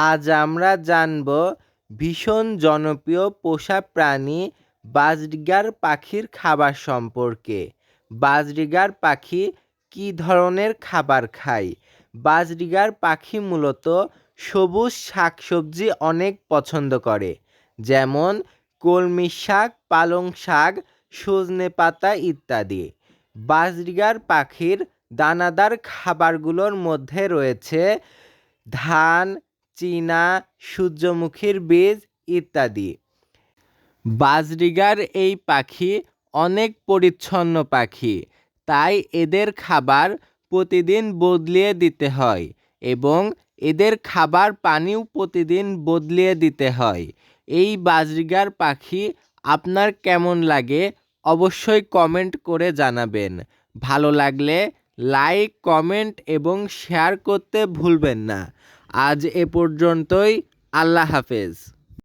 আজ আমরা জানব ভীষণ জনপ্রিয় পোষা প্রাণী বাজরিগার পাখির খাবার সম্পর্কে। বাজরিগার পাখি কী ধরনের খাবার খায়? বাজরিগার পাখি মূলত সবুজ শাকসবজি অনেক পছন্দ করে, যেমন কলমি শাক, পালং শাক, সজনে পাতা ইত্যাদি। বাজরিগার পাখির দানাদার খাবারগুলোর মধ্যে রয়েছে ধান, চীনা, সূর্যমুখীর বীজ ইত্যাদি। বাজরিগার এই পাখি অনেক পরিচ্ছন্ন পাখি, তাই এদের খাবার প্রতিদিন বদলিয়ে দিতে হয় এবং এদের খাবার পানিও প্রতিদিন বদলিয়ে দিতে হয়। এই বাজরিগার পাখি আপনার কেমন লাগে অবশ্যই কমেন্ট করে জানাবেন। ভালো লাগলে লাইক, কমেন্ট এবং শেয়ার করতে ভুলবেন না। আজ এ পর্যন্তই। আল্লাহ হাফেজ।